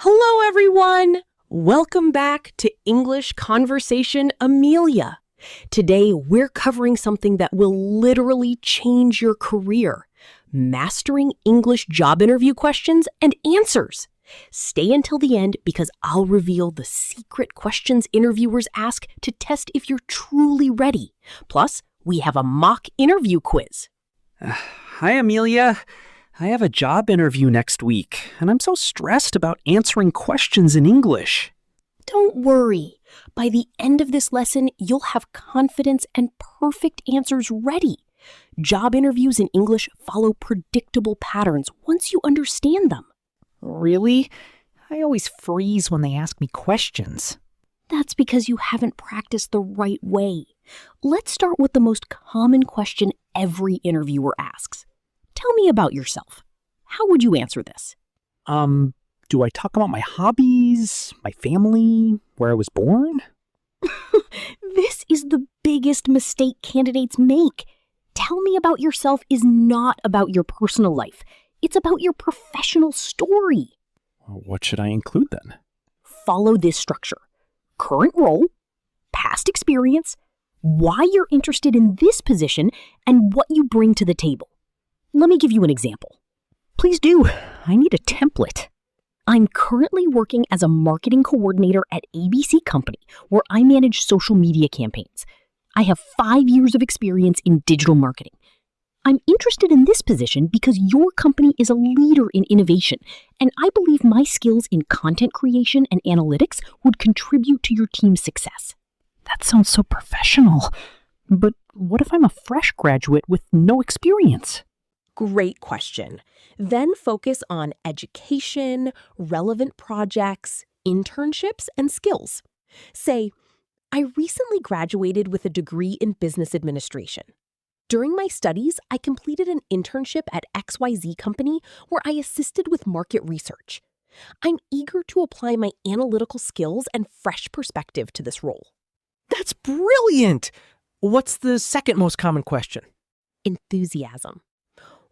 Hello, everyone! Welcome back to English Conversation Amelia. Today, we're covering something that will literally change your career: mastering English job interview questions and answers. Stay until the end because I'll reveal the secret questions interviewers ask to test if you're truly ready. Plus, we have a mock interview quiz. Hi, Amelia. I have a job interview next week, and I'm so stressed about answering questions in English. Don't worry. By the end of this lesson, you'll have confidence and perfect answers ready. Job interviews in English follow predictable patterns once you understand them. Really? I always freeze when they ask me questions. That's because you haven't practiced the right way. Let's start with the most common question every interviewer asks. Tell me about yourself. How would you answer this? Do I talk about my hobbies, my family, where I was born? This is the biggest mistake candidates make. Tell me about yourself is not about your personal life. It's about your professional story. What should I include then? Follow this structure: current role, past experience, why you're interested in this position, and what you bring to the table. Let me give you an example. Please do. I need a template. I'm currently working as a marketing coordinator at ABC Company, where I manage social media campaigns. I have 5 years of experience in digital marketing. I'm interested in this position because your company is a leader in innovation, and I believe my skills in content creation and analytics would contribute to your team's success. That sounds so professional. But what if I'm a fresh graduate with no experience? Great question. Then focus on education, relevant projects, internships, and skills. Say, I recently graduated with a degree in business administration. During my studies, I completed an internship at XYZ Company where I assisted with market research. I'm eager to apply my analytical skills and fresh perspective to this role. That's brilliant! What's the second most common question? Enthusiasm.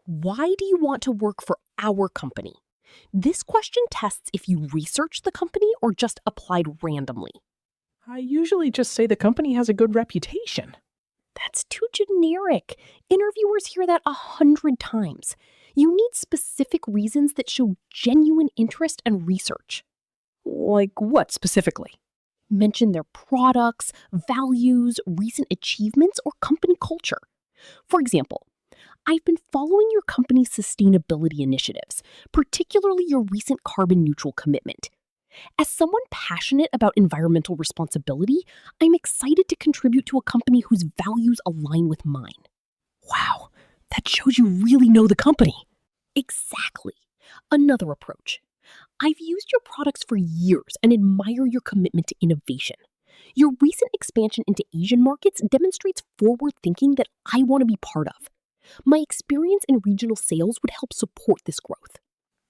Why do you want to work for our company? This question tests if you researched the company or just applied randomly. I usually just say the company has a good reputation. That's too generic. Interviewers hear that 100 times. You need specific reasons that show genuine interest and research. Like what specifically? Mention their products, values, recent achievements, or company culture. For example, I've been following your company's sustainability initiatives, particularly your recent carbon neutral commitment. As someone passionate about environmental responsibility, I'm excited to contribute to a company whose values align with mine. Wow, that shows you really know the company. Exactly. Another approach. I've used your products for years and admire your commitment to innovation. Your recent expansion into Asian markets demonstrates forward thinking that I want to be part of. My experience in regional sales would help support this growth.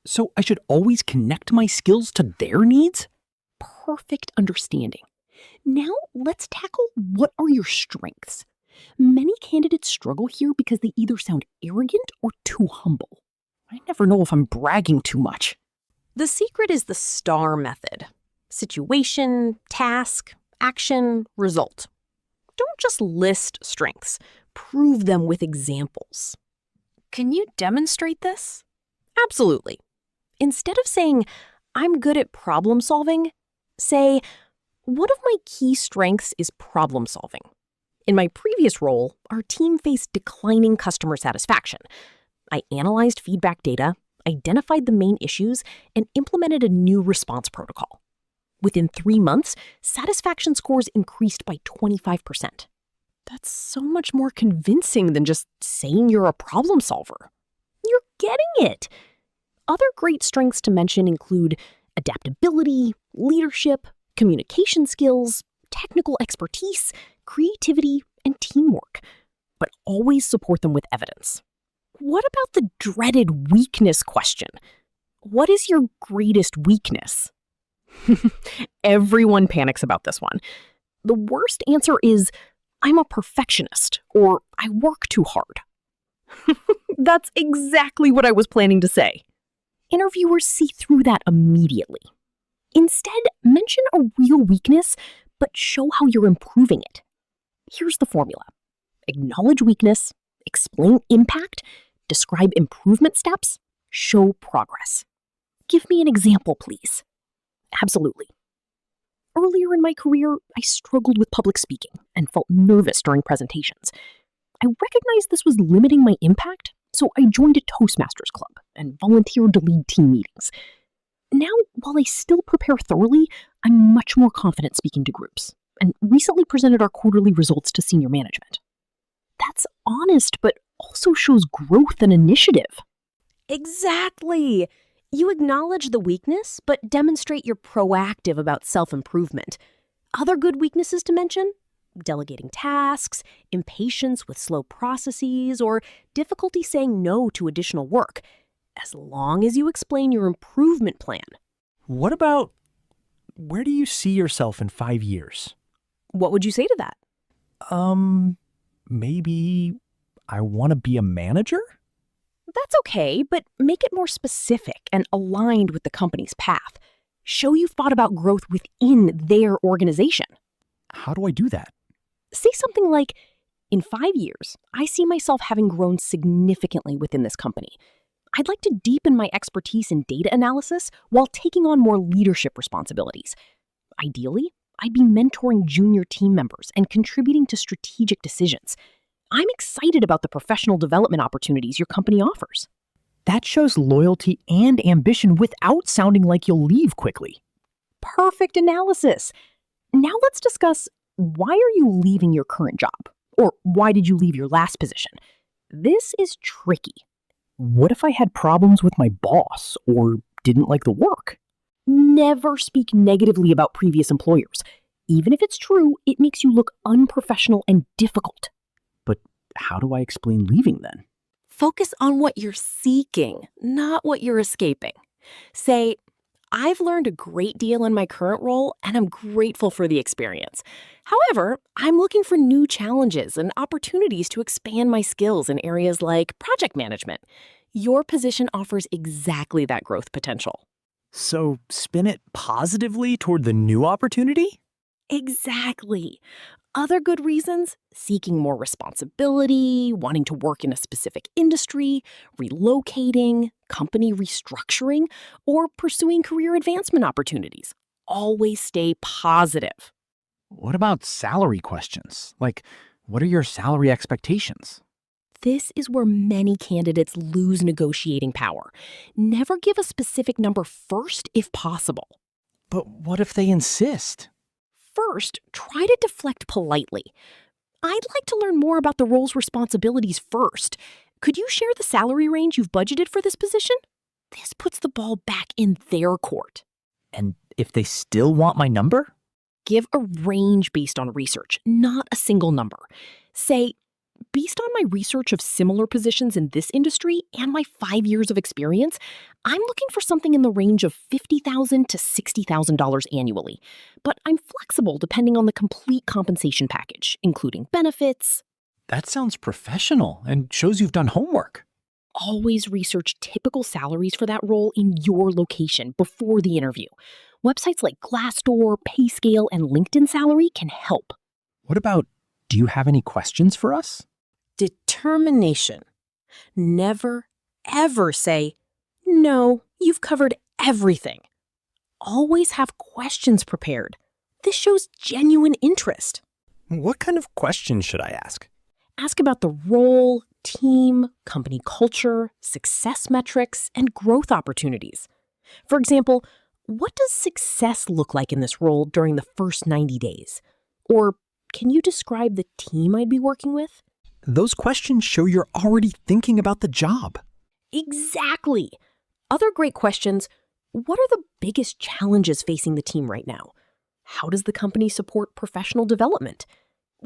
So I should always connect my skills to their needs? Perfect understanding. Now let's tackle what are your strengths. Many candidates struggle here because they either sound arrogant or too humble. I never know if I'm bragging too much. The secret is the STAR method: situation, task, action, result. Don't just list strengths. Prove them with examples. Can you demonstrate this? Absolutely. Instead of saying, I'm good at problem solving, say, one of my key strengths is problem solving. In my previous role, our team faced declining customer satisfaction. I analyzed feedback data, identified the main issues, and implemented a new response protocol. Within 3 months, satisfaction scores increased by 25%. That's so much more convincing than just saying you're a problem solver. You're getting it. Other great strengths to mention include adaptability, leadership, communication skills, technical expertise, creativity, and teamwork. But always support them with evidence. What about the dreaded weakness question? What is your greatest weakness? Everyone panics about this one. The worst answer is, I'm a perfectionist, or I work too hard. That's exactly what I was planning to say. Interviewers see through that immediately. Instead, mention a real weakness, but show how you're improving it. Here's the formula. Acknowledge weakness, explain impact, describe improvement steps, show progress. Give me an example, please. Absolutely. Earlier in my career, I struggled with public speaking and felt nervous during presentations. I recognized this was limiting my impact, so I joined a Toastmasters club and volunteered to lead team meetings. Now, while I still prepare thoroughly, I'm much more confident speaking to groups, and recently presented our quarterly results to senior management. That's honest, but also shows growth and initiative. Exactly. You acknowledge the weakness, but demonstrate you're proactive about self-improvement. Other good weaknesses to mention? Delegating tasks, impatience with slow processes, or difficulty saying no to additional work, as long as you explain your improvement plan. What about, where do you see yourself in 5 years? What would you say to that? Maybe I want to be a manager? That's okay, but make it more specific and aligned with the company's path. Show you've thought about growth within their organization. How do I do that? Say something like, in 5 years, I see myself having grown significantly within this company. I'd like to deepen my expertise in data analysis while taking on more leadership responsibilities. Ideally, I'd be mentoring junior team members and contributing to strategic decisions. I'm excited about the professional development opportunities your company offers. That shows loyalty and ambition without sounding like you'll leave quickly. Perfect analysis. Now let's discuss, why are you leaving your current job? Or why did you leave your last position? This is tricky. What if I had problems with my boss or didn't like the work? Never speak negatively about previous employers. Even if it's true, it makes you look unprofessional and difficult. But how do I explain leaving then? Focus on what you're seeking, not what you're escaping. Say, I've learned a great deal in my current role, and I'm grateful for the experience. However, I'm looking for new challenges and opportunities to expand my skills in areas like project management. Your position offers exactly that growth potential. So spin it positively toward the new opportunity? Exactly. Other good reasons: seeking more responsibility, wanting to work in a specific industry, relocating, company restructuring, or pursuing career advancement opportunities. Always stay positive. What about salary questions? Like, what are your salary expectations? This is where many candidates lose negotiating power. Never give a specific number first if possible. But what if they insist? First, try to deflect politely. I'd like to learn more about the role's responsibilities first. Could you share the salary range you've budgeted for this position? This puts the ball back in their court. And if they still want my number? Give a range based on research, not a single number. Say, based on my research of similar positions in this industry and my 5 years of experience, I'm looking for something in the range of $50,000 to $60,000 annually. But I'm flexible depending on the complete compensation package, including benefits. That sounds professional and shows you've done homework. Always research typical salaries for that role in your location before the interview. Websites like Glassdoor, Payscale, and LinkedIn Salary can help. What about, do you have any questions for us? Determination. Never, ever say, no, you've covered everything. Always have questions prepared. This shows genuine interest. What kind of questions should I ask? Ask about the role, team, company culture, success metrics, and growth opportunities. For example, what does success look like in this role during the first 90 days? Or can you describe the team I'd be working with? Those questions show you're already thinking about the job. Exactly. Other great questions: what are the biggest challenges facing the team right now? How does the company support professional development?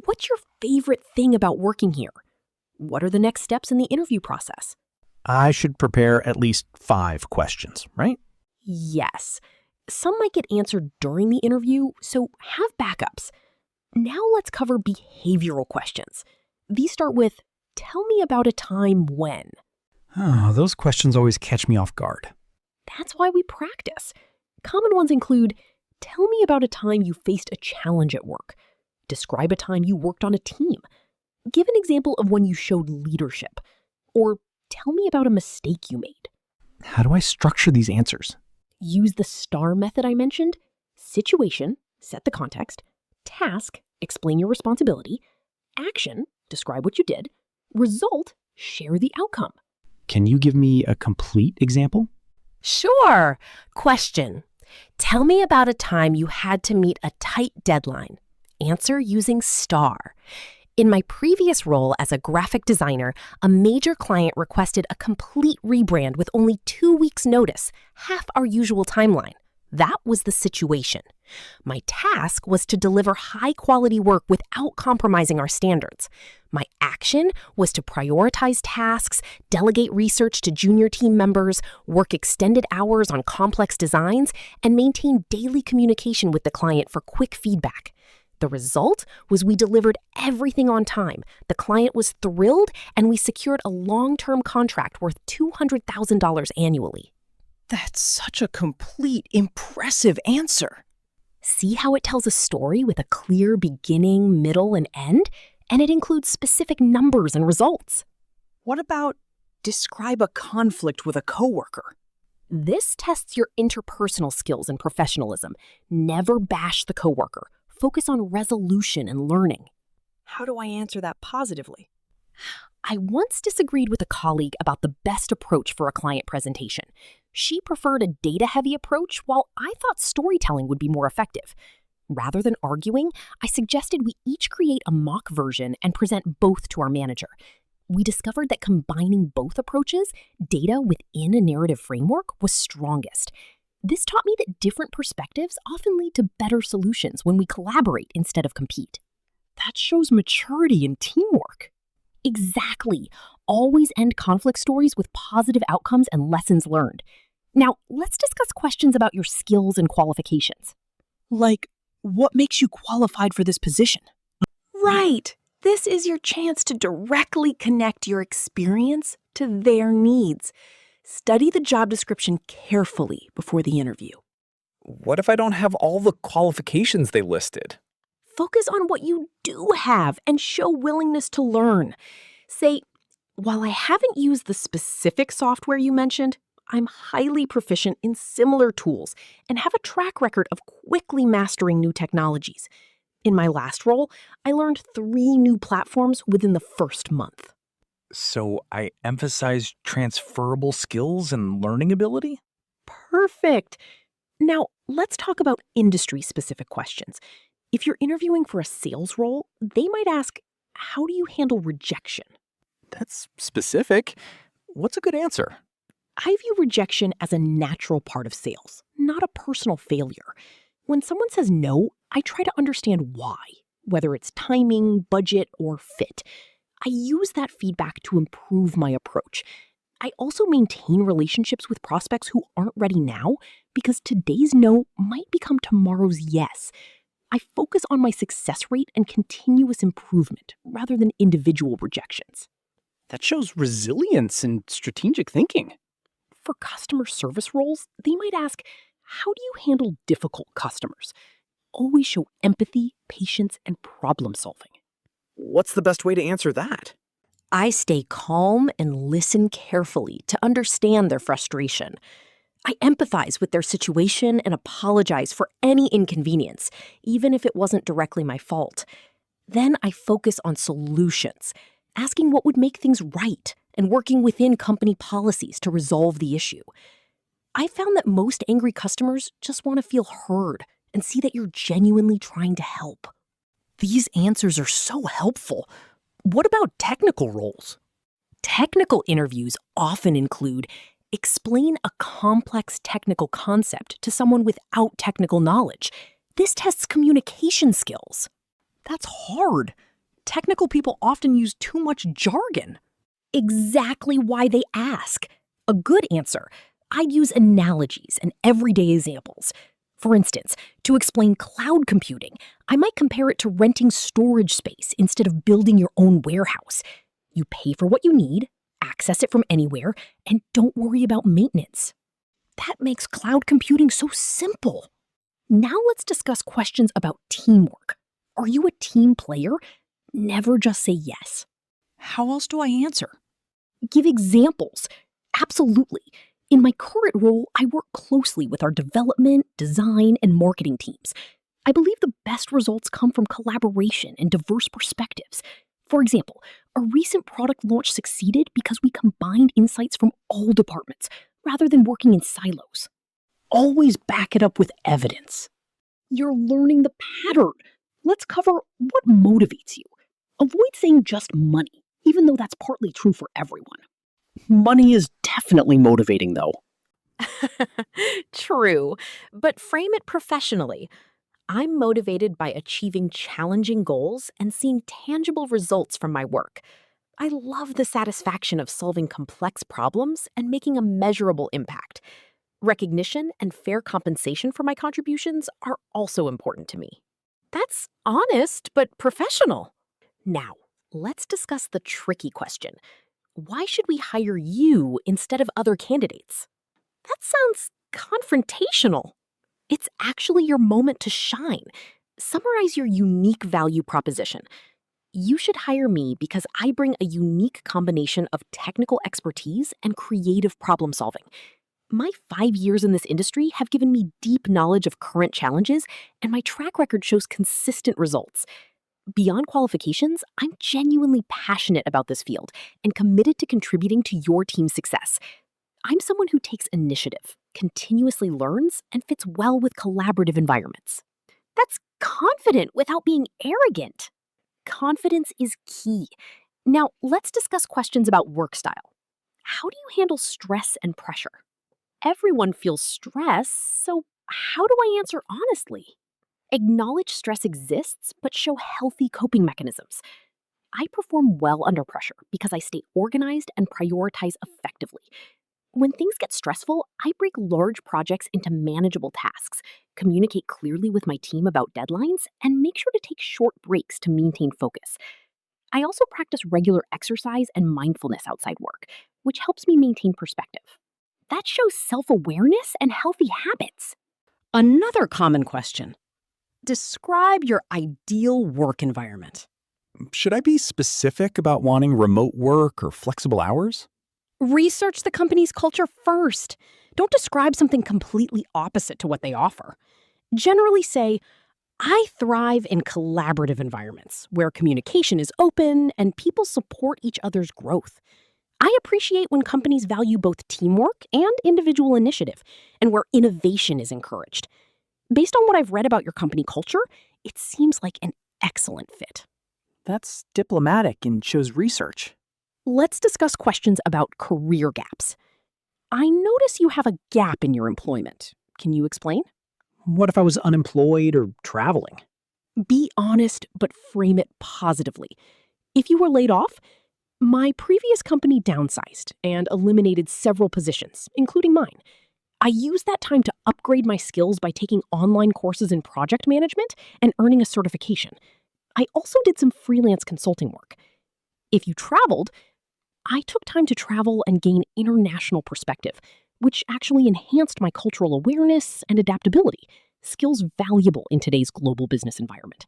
What's your favorite thing about working here? What are the next steps in the interview process? I should prepare at least 5 questions, right? Yes. Some might get answered during the interview, so have backups. Now let's cover behavioral questions. These start with, tell me about a time when. Oh, those questions always catch me off guard. That's why we practice. Common ones include, tell me about a time you faced a challenge at work. Describe a time you worked on a team. Give an example of when you showed leadership. Or tell me about a mistake you made. How do I structure these answers? Use the STAR method I mentioned. Situation, set the context. Task, explain your responsibility. Action, describe what you did. Result, share the outcome. Can you give me a complete example? Sure. Question. Tell me about a time you had to meet a tight deadline. Answer using STAR. In my previous role as a graphic designer, a major client requested a complete rebrand with only 2 weeks' notice, half our usual timeline. That was the situation. My task was to deliver high-quality work without compromising our standards. My action was to prioritize tasks, delegate research to junior team members, work extended hours on complex designs, and maintain daily communication with the client for quick feedback. The result was we delivered everything on time. The client was thrilled, and we secured a long-term contract worth $200,000 annually. That's such a complete, impressive answer. See how it tells a story with a clear beginning, middle, and end? And it includes specific numbers and results. What about describe a conflict with a coworker? This tests your interpersonal skills and professionalism. Never bash the coworker. Focus on resolution and learning. How do I answer that positively? I once disagreed with a colleague about the best approach for a client presentation. She preferred a data-heavy approach, while I thought storytelling would be more effective. Rather than arguing, I suggested we each create a mock version and present both to our manager. We discovered that combining both approaches, data within a narrative framework, was strongest. This taught me that different perspectives often lead to better solutions when we collaborate instead of compete. That shows maturity and teamwork. Exactly. Always end conflict stories with positive outcomes and lessons learned. Now, let's discuss questions about your skills and qualifications. Like, what makes you qualified for this position? Right. This is your chance to directly connect your experience to their needs. Study the job description carefully before the interview. What if I don't have all the qualifications they listed? Focus on what you do have and show willingness to learn. Say, while I haven't used the specific software you mentioned, I'm highly proficient in similar tools and have a track record of quickly mastering new technologies. In my last role, I learned 3 new platforms within the first month. So I emphasize transferable skills and learning ability? Perfect. Now, let's talk about industry-specific questions. If you're interviewing for a sales role, they might ask, how do you handle rejection? That's specific. What's a good answer? I view rejection as a natural part of sales, not a personal failure. When someone says no, I try to understand why, whether it's timing, budget, or fit. I use that feedback to improve my approach. I also maintain relationships with prospects who aren't ready now because today's no might become tomorrow's yes. I focus on my success rate and continuous improvement rather than individual rejections. That shows resilience and strategic thinking. For customer service roles, they might ask, how do you handle difficult customers? Always show empathy, patience, and problem solving. What's the best way to answer that? I stay calm and listen carefully to understand their frustration. I empathize with their situation and apologize for any inconvenience, even if it wasn't directly my fault. Then I focus on solutions, asking what would make things right and working within company policies to resolve the issue. I found that most angry customers just want to feel heard and see that you're genuinely trying to help. These answers are so helpful. What about technical roles? Technical interviews often include explain a complex technical concept to someone without technical knowledge. This tests communication skills. That's hard. Technical people often use too much jargon. Exactly why they ask. A good answer, I'd use analogies and everyday examples. For instance, to explain cloud computing, I might compare it to renting storage space instead of building your own warehouse. You pay for what you need, access it from anywhere, and don't worry about maintenance. That makes cloud computing so simple. Now let's discuss questions about teamwork. Are you a team player? Never just say yes. How else do I answer? Give examples. Absolutely. In my current role, I work closely with our development, design, and marketing teams. I believe the best results come from collaboration and diverse perspectives. For example, a recent product launch succeeded because we combined insights from all departments rather than working in silos. Always back it up with evidence. You're learning the pattern. Let's cover what motivates you. Avoid saying just money, even though that's partly true for everyone. Money is definitely motivating, though. True, but frame it professionally. I'm motivated by achieving challenging goals and seeing tangible results from my work. I love the satisfaction of solving complex problems and making a measurable impact. Recognition and fair compensation for my contributions are also important to me. That's honest, but professional. Now, let's discuss the tricky question. Why should we hire you instead of other candidates? That sounds confrontational. It's actually your moment to shine. Summarize your unique value proposition. You should hire me because I bring a unique combination of technical expertise and creative problem solving. My 5 years in this industry have given me deep knowledge of current challenges, and my track record shows consistent results. Beyond qualifications, I'm genuinely passionate about this field and committed to contributing to your team's success. I'm someone who takes initiative, continuously learns, and fits well with collaborative environments. That's confident without being arrogant. Confidence is key. Now, let's discuss questions about work style. How do you handle stress and pressure? Everyone feels stress, so how do I answer honestly? Acknowledge stress exists, but show healthy coping mechanisms. I perform well under pressure because I stay organized and prioritize effectively. When things get stressful, I break large projects into manageable tasks, communicate clearly with my team about deadlines, and make sure to take short breaks to maintain focus. I also practice regular exercise and mindfulness outside work, which helps me maintain perspective. That shows self-awareness and healthy habits. Another common question. Describe your ideal work environment. Should I be specific about wanting remote work or flexible hours? Research the company's culture first. Don't describe something completely opposite to what they offer. Generally say, I thrive in collaborative environments where communication is open and people support each other's growth. I appreciate when companies value both teamwork and individual initiative, and where innovation is encouraged. Based on what I've read about your company culture, it seems like an excellent fit. That's diplomatic and shows research. Let's discuss questions about career gaps. I notice you have a gap in your employment. Can you explain? What if I was unemployed or traveling? Be honest, but frame it positively. If you were laid off, my previous company downsized and eliminated several positions, including mine. I used that time to upgrade my skills by taking online courses in project management and earning a certification. I also did some freelance consulting work. If you traveled, I took time to travel and gain international perspective, which actually enhanced my cultural awareness and adaptability, skills valuable in today's global business environment.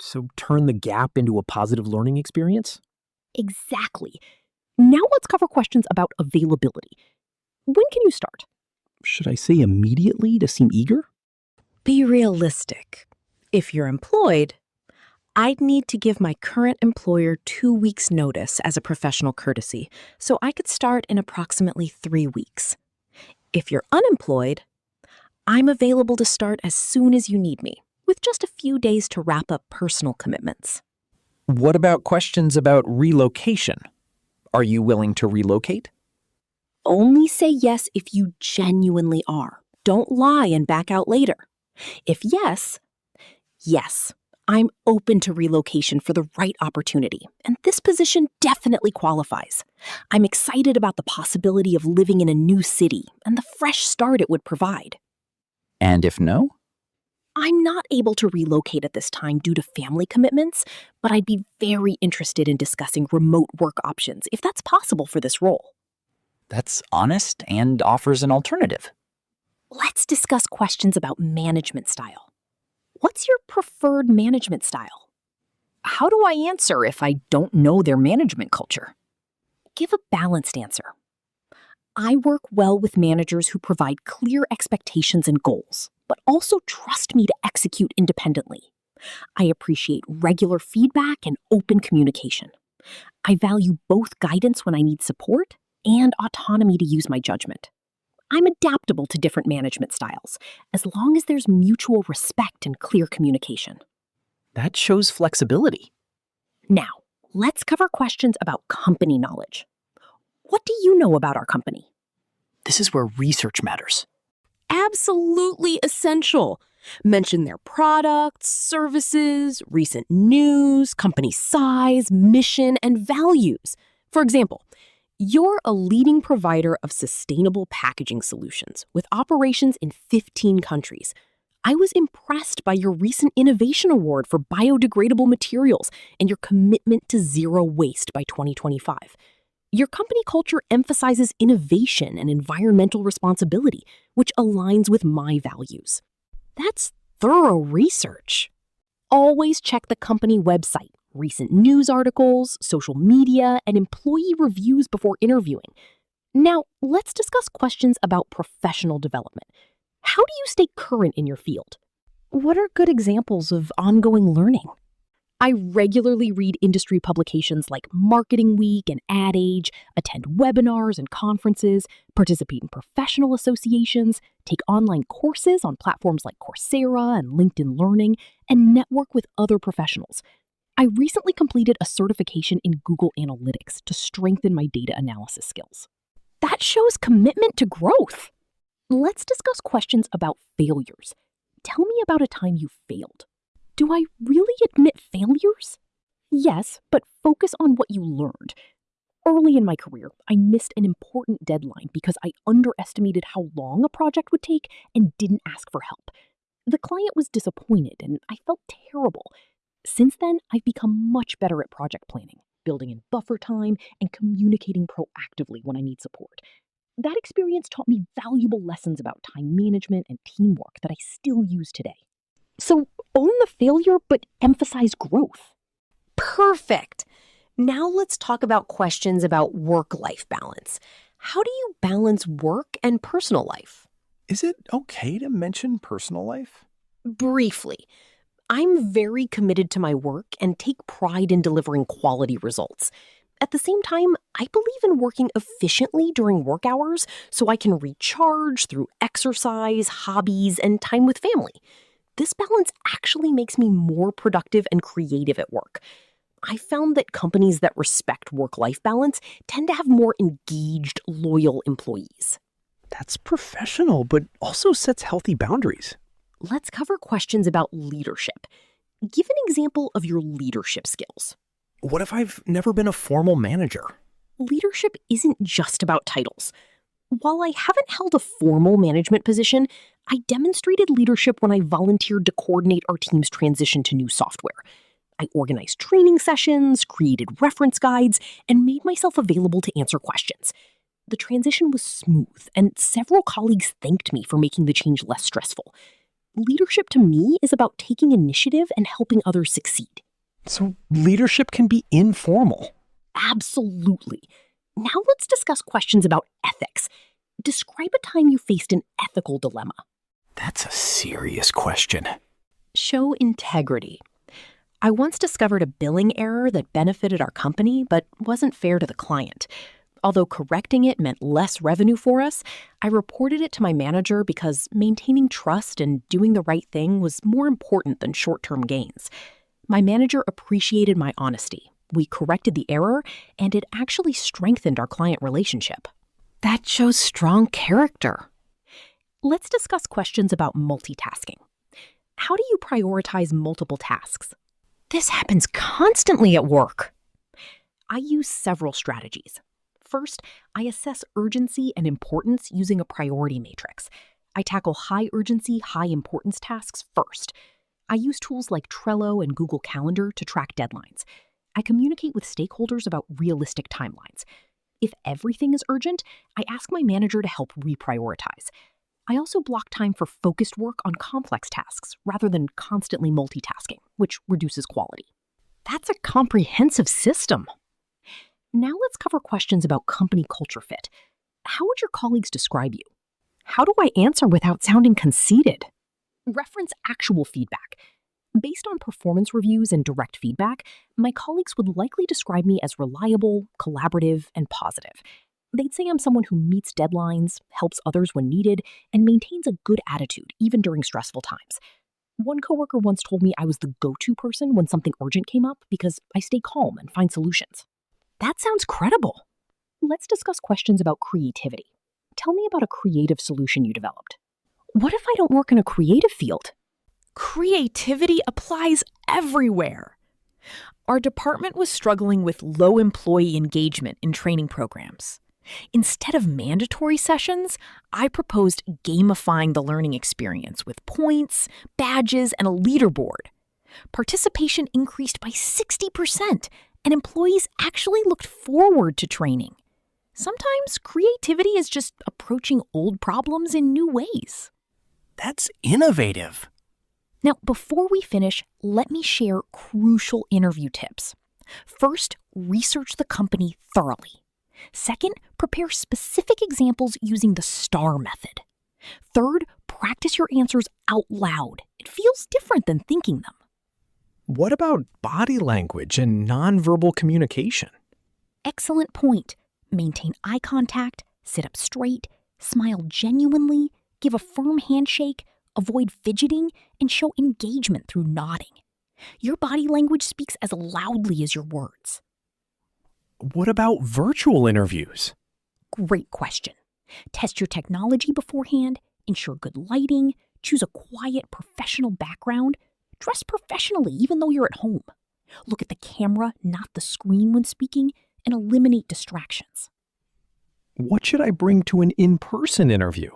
So turn the gap into a positive learning experience? Exactly. Now let's cover questions about availability. When can you start? Should I say immediately to seem eager? Be realistic. If you're employed, I'd need to give my current employer 2 weeks' notice as a professional courtesy, so I could start in approximately 3 weeks. If you're unemployed, I'm available to start as soon as you need me, with just a few days to wrap up personal commitments. What about questions about relocation? Are you willing to relocate? Only say yes if you genuinely are. Don't lie and back out later. If yes, I'm open to relocation for the right opportunity, and this position definitely qualifies. I'm excited about the possibility of living in a new city and the fresh start it would provide. And if no? I'm not able to relocate at this time due to family commitments, but I'd be very interested in discussing remote work options if that's possible for this role. That's honest and offers an alternative. Let's discuss questions about management style. What's your preferred management style? How do I answer if I don't know their management culture? Give a balanced answer. I work well with managers who provide clear expectations and goals, but also trust me to execute independently. I appreciate regular feedback and open communication. I value both guidance when I need support and autonomy to use my judgment. I'm adaptable to different management styles, as long as there's mutual respect and clear communication. That shows flexibility. Now, let's cover questions about company knowledge. What do you know about our company? This is where research matters. Absolutely essential. Mention their products, services, recent news, company size, mission, and values. For example, you're a leading provider of sustainable packaging solutions with operations in 15 countries. I was impressed by your recent innovation award for biodegradable materials and your commitment to zero waste by 2025. Your company culture emphasizes innovation and environmental responsibility, which aligns with my values. That's thorough research. Always check the company website, recent news articles, social media, and employee reviews before interviewing. Now, let's discuss questions about professional development. How do you stay current in your field? What are good examples of ongoing learning? I regularly read industry publications like Marketing Week and Ad Age, attend webinars and conferences, participate in professional associations, take online courses on platforms like Coursera and LinkedIn Learning, and network with other professionals. I recently completed a certification in Google Analytics to strengthen my data analysis skills. That shows commitment to growth. Let's discuss questions about failures. Tell me about a time you failed. Do I really admit failures? Yes, but focus on what you learned. Early in my career, I missed an important deadline because I underestimated how long a project would take and didn't ask for help. The client was disappointed and I felt terrible. Since then, I've become much better at project planning, building in buffer time, and communicating proactively when I need support. That experience taught me valuable lessons about time management and teamwork that I still use today. So own the failure, but emphasize growth. Perfect. Now let's talk about questions about work-life balance. How do you balance work and personal life? Is it okay to mention personal life? Briefly, I'm very committed to my work and take pride in delivering quality results. At the same time, I believe in working efficiently during work hours so I can recharge through exercise, hobbies, and time with family. This balance actually makes me more productive and creative at work. I found that companies that respect work-life balance tend to have more engaged, loyal employees. That's professional, but also sets healthy boundaries. Let's cover questions about leadership. Give an example of your leadership skills. What if I've never been a formal manager? Leadership isn't just about titles. While I haven't held a formal management position, I demonstrated leadership when I volunteered to coordinate our team's transition to new software. I organized training sessions, created reference guides, and made myself available to answer questions. The transition was smooth, and several colleagues thanked me for making the change less stressful. Leadership to me is about taking initiative and helping others succeed. So leadership can be informal. Absolutely. Now let's discuss questions about ethics. Describe a time you faced an ethical dilemma. That's a serious question. Show integrity. I once discovered a billing error that benefited our company but wasn't fair to the client. Although correcting it meant less revenue for us, I reported it to my manager because maintaining trust and doing the right thing was more important than short-term gains. My manager appreciated my honesty. We corrected the error, and it actually strengthened our client relationship. That shows strong character. Let's discuss questions about multitasking. How do you prioritize multiple tasks? This happens constantly at work. I use several strategies. First, I assess urgency and importance using a priority matrix. I tackle high urgency, high importance tasks first. I use tools like Trello and Google Calendar to track deadlines. I communicate with stakeholders about realistic timelines. If everything is urgent, I ask my manager to help reprioritize. I also block time for focused work on complex tasks rather than constantly multitasking, which reduces quality. That's a comprehensive system. Now let's cover questions about company culture fit. How would your colleagues describe you? How do I answer without sounding conceited? Reference actual feedback. Based on performance reviews and direct feedback, my colleagues would likely describe me as reliable, collaborative, and positive. They'd say I'm someone who meets deadlines, helps others when needed, and maintains a good attitude even during stressful times. One coworker once told me I was the go-to person when something urgent came up because I stay calm and find solutions. That sounds credible. Let's discuss questions about creativity. Tell me about a creative solution you developed. What if I don't work in a creative field? Creativity applies everywhere. Our department was struggling with low employee engagement in training programs. Instead of mandatory sessions, I proposed gamifying the learning experience with points, badges, and a leaderboard. Participation increased by 60%, and employees actually looked forward to training. Sometimes creativity is just approaching old problems in new ways. That's innovative. Now, before we finish, let me share crucial interview tips. First, research the company thoroughly. Second, prepare specific examples using the STAR method. Third, practice your answers out loud. It feels different than thinking them. What about body language and nonverbal communication? Excellent point. Maintain eye contact, sit up straight, smile genuinely, give a firm handshake, avoid fidgeting, and show engagement through nodding. Your body language speaks as loudly as your words. What about virtual interviews? Great question. Test your technology beforehand, ensure good lighting, choose a quiet, professional background, dress professionally even though you're at home. Look at the camera, not the screen when speaking, and eliminate distractions. What should I bring to an in-person interview?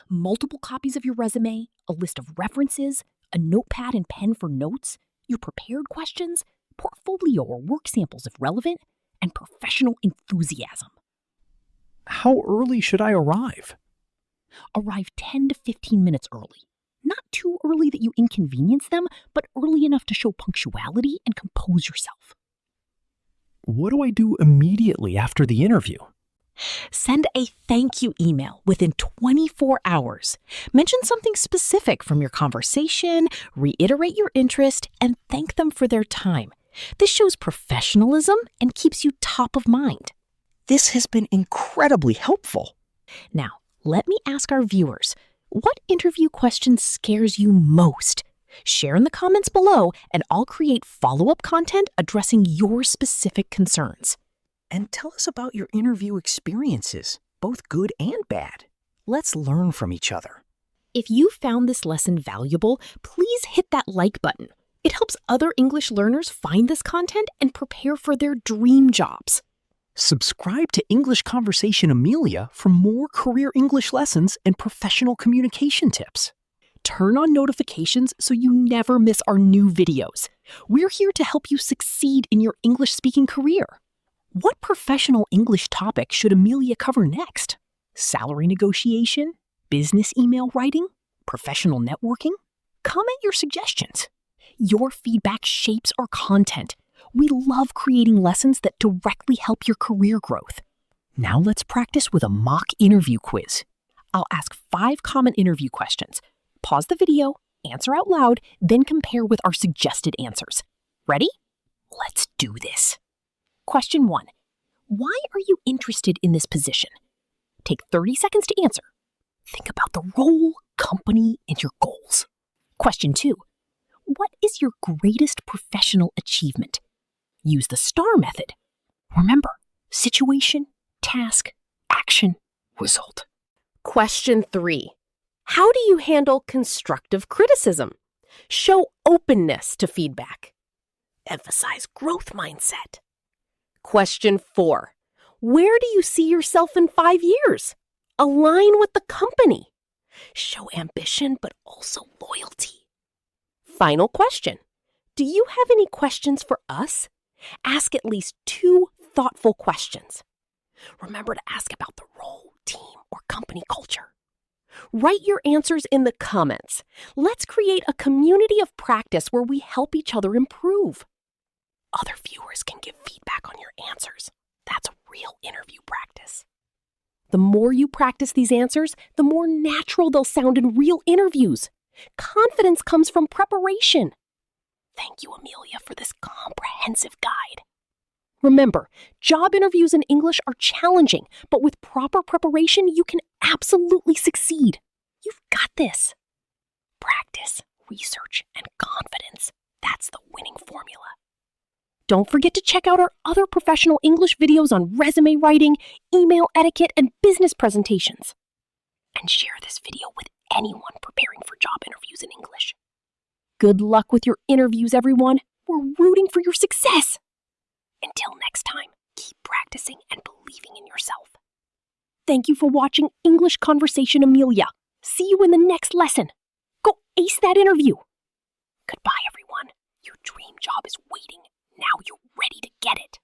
Multiple copies of your resume, a list of references, a notepad and pen for notes, your prepared questions, portfolio or work samples if relevant, and professional enthusiasm. How early should I arrive? Arrive 10 to 15 minutes early. Not too early that you inconvenience them, but early enough to show punctuality and compose yourself. What do I do immediately after the interview? Send a thank you email within 24 hours. Mention something specific from your conversation, reiterate your interest, and thank them for their time. This shows professionalism and keeps you top of mind. This has been incredibly helpful. Now, let me ask our viewers, what interview question scares you most? Share in the comments below, and I'll create follow-up content addressing your specific concerns. And tell us about your interview experiences, both good and bad. Let's learn from each other. If you found this lesson valuable, please hit that like button. It helps other English learners find this content and prepare for their dream jobs. Subscribe to English Conversation Amelia for more career English lessons and professional communication tips. Turn on notifications so you never miss our new videos. We're here to help you succeed in your English-speaking career. What professional English topic should Amelia cover next? Salary negotiation? Business email writing? Professional networking? Comment your suggestions. Your feedback shapes our content. We love creating lessons that directly help your career growth. Now let's practice with a mock interview quiz. I'll ask 5 common interview questions. Pause the video, answer out loud, then compare with our suggested answers. Ready? Let's do this. Question 1. Why are you interested in this position? Take 30 seconds to answer. Think about the role, company, and your goals. Question 2. What is your greatest professional achievement? Use the STAR method. Remember, situation, task, action, result. Question 3. How do you handle constructive criticism? Show openness to feedback. Emphasize growth mindset. Question 4. Where do you see yourself in 5 years? Align with the company. Show ambition, but also loyalty. Final question. Do you have any questions for us? Ask at least 2 thoughtful questions. Remember to ask about the role, team, or company culture. Write your answers in the comments. Let's create a community of practice where we help each other improve. Other viewers can give feedback on your answers. That's real interview practice. The more you practice these answers, the more natural they'll sound in real interviews. Confidence comes from preparation. Thank you, Amelia, for this comprehensive guide. Remember, job interviews in English are challenging, but with proper preparation, you can absolutely succeed. You've got this. Practice, research, and confidence. That's the winning formula. Don't forget to check out our other professional English videos on resume writing, email etiquette, and business presentations. And share this video with anyone preparing for job interviews in English. Good luck with your interviews, everyone. We're rooting for your success. Until next time, keep practicing and believing in yourself. Thank you for watching English Conversation Amelia. See you in the next lesson. Go ace that interview. Goodbye, everyone. Your dream job is waiting. Now you're ready to get it.